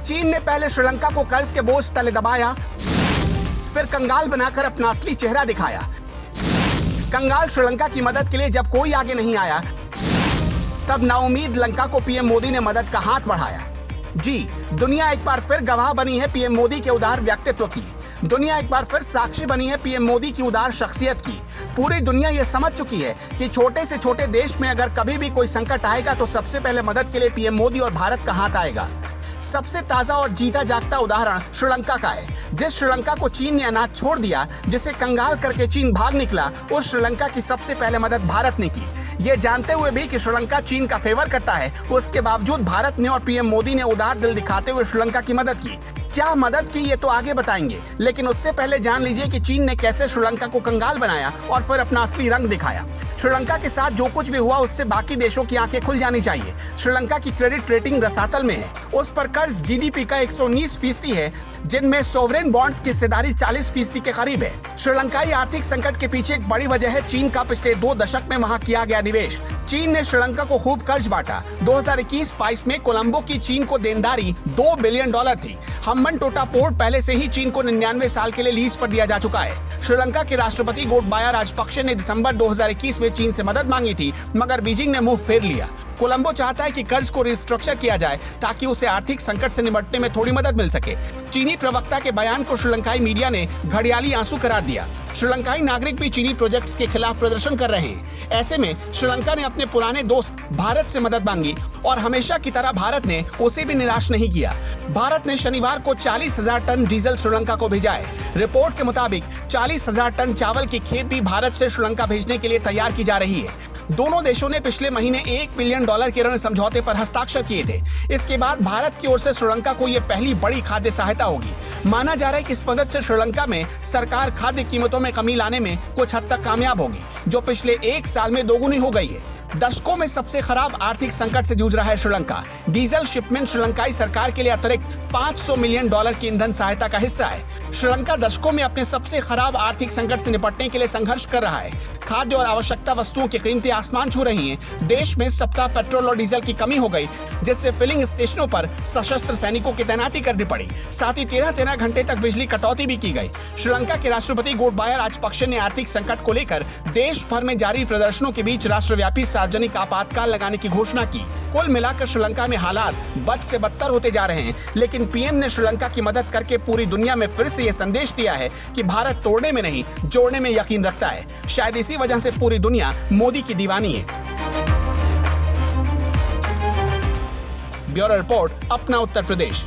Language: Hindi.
चीन ने पहले श्रीलंका को कर्ज के बोझ तले दबाया, फिर कंगाल बनाकर अपना असली चेहरा दिखाया। कंगाल श्रीलंका की मदद के लिए जब कोई आगे नहीं आया, तब नाउम्मीद लंका को पीएम मोदी ने मदद का हाथ बढ़ाया। जी, दुनिया एक बार फिर गवाह बनी है पीएम मोदी के उदार व्यक्तित्व की। दुनिया एक बार फिर साक्षी बनी है पीएम मोदी की उदार शख्सियत की। पूरी दुनिया ये समझ चुकी है कि छोटे से छोटे देश में अगर कभी भी कोई संकट आएगा तो सबसे पहले मदद के लिए पीएम मोदी और भारत का हाथ आएगा। सबसे ताजा और जीता जागता उदाहरण श्रीलंका का है। जिस श्रीलंका को चीन ने अनाथ छोड़ दिया, जिसे कंगाल करके चीन भाग निकला, उस श्रीलंका की सबसे पहले मदद भारत ने की। ये जानते हुए भी कि श्रीलंका चीन का फेवर करता है, उसके बावजूद भारत ने और पीएम मोदी ने उदार दिल दिखाते हुए श्रीलंका की मदद की। क्या मदद की ये तो आगे बताएंगे, लेकिन उससे पहले जान लीजिए कि चीन ने कैसे श्रीलंका को कंगाल बनाया और फिर अपना असली रंग दिखाया। श्रीलंका के साथ जो कुछ भी हुआ उससे बाकी देशों की आंखें खुल जानी चाहिए। श्रीलंका की क्रेडिट रेटिंग रसातल में है। उस पर कर्ज जीडीपी का 119% है, जिनमें सोवरेन बॉन्ड्स की हिस्सेदारी 40% के करीब है। श्रीलंकाई आर्थिक संकट के पीछे एक बड़ी वजह है चीन का पिछले 2 दशक में वहां किया गया निवेश। चीन ने श्रीलंका को खूब कर्ज बांटा। 2021-22 में कोलंबो की चीन को देनदारी $2 बिलियन थी। हम्बनटोटा पोर्ट पहले से ही चीन को 99 साल के लिए लीज पर दिया जा चुका है। श्रीलंका के राष्ट्रपति गोटबाया राजपक्षे ने दिसंबर 2021 में चीन से मदद मांगी थी, मगर बीजिंग ने मुंह फेर लिया। कोलंबो चाहता है कि कर्ज को रिस्ट्रक्चर किया जाए ताकि उसे आर्थिक संकट से निपटने में थोड़ी मदद मिल सके। चीनी प्रवक्ता के बयान को श्रीलंकाई मीडिया ने घड़ियाली आंसू करार दिया। श्रीलंकाई नागरिक भी चीनी प्रोजेक्ट्स के खिलाफ प्रदर्शन कर रहे हैं। ऐसे में श्रीलंका ने अपने पुराने दोस्त भारत से मदद मांगी और हमेशा की तरह भारत ने उसे भी निराश नहीं किया। भारत ने शनिवार को 40,000 टन डीजल श्रीलंका को भेजा है। रिपोर्ट के मुताबिक 40,000 टन चावल की खेप भी भारत से श्रीलंका भेजने के लिए तैयार की जा रही है। दोनों देशों ने पिछले महीने $1 बिलियन के ऋण समझौते पर हस्ताक्षर किए थे। इसके बाद भारत की ओर से श्रीलंका को ये पहली बड़ी खाद्य सहायता होगी। माना जा रहा है कि इस मदद से श्रीलंका में सरकार खाद्य कीमतों में कमी लाने में कुछ हद तक कामयाब होगी, जो पिछले 1 साल में दोगुनी हो गई है। दशकों में सबसे खराब आर्थिक संकट से जूझ रहा है श्रीलंका। डीजल शिपमेंट श्रीलंकाई सरकार के लिए अतिरिक्त $500 मिलियन की ईंधन सहायता का हिस्सा है। श्रीलंका दशकों में अपने सबसे खराब आर्थिक संकट से निपटने के लिए संघर्ष कर रहा है। खाद्य और आवश्यकता वस्तुओं की कीमतें आसमान छू रही हैं। देश में सप्ताह पेट्रोल और डीजल की कमी हो गई, जिससे फिलिंग स्टेशनों पर सशस्त्र सैनिकों की तैनाती करनी पड़ी। साथ ही 13 घंटे तक बिजली कटौती भी की गई। श्रीलंका के राष्ट्रपति गोटबाया राजपक्षे ने आर्थिक संकट को लेकर देश भर में जारी प्रदर्शनों के बीच राष्ट्रव्यापी सार्वजनिक आपातकाल लगाने की घोषणा की। कुल मिलाकर श्रीलंका में हालात बद से बदतर होते जा रहे हैं, लेकिन पीएम ने श्रीलंका की मदद करके पूरी दुनिया में फिर से ये संदेश दिया है कि भारत तोड़ने में नहीं, जोड़ने में यकीन रखता है। शायद इसी वजह से पूरी दुनिया मोदी की दीवानी है। ब्यूरो रिपोर्ट, अपना उत्तर प्रदेश।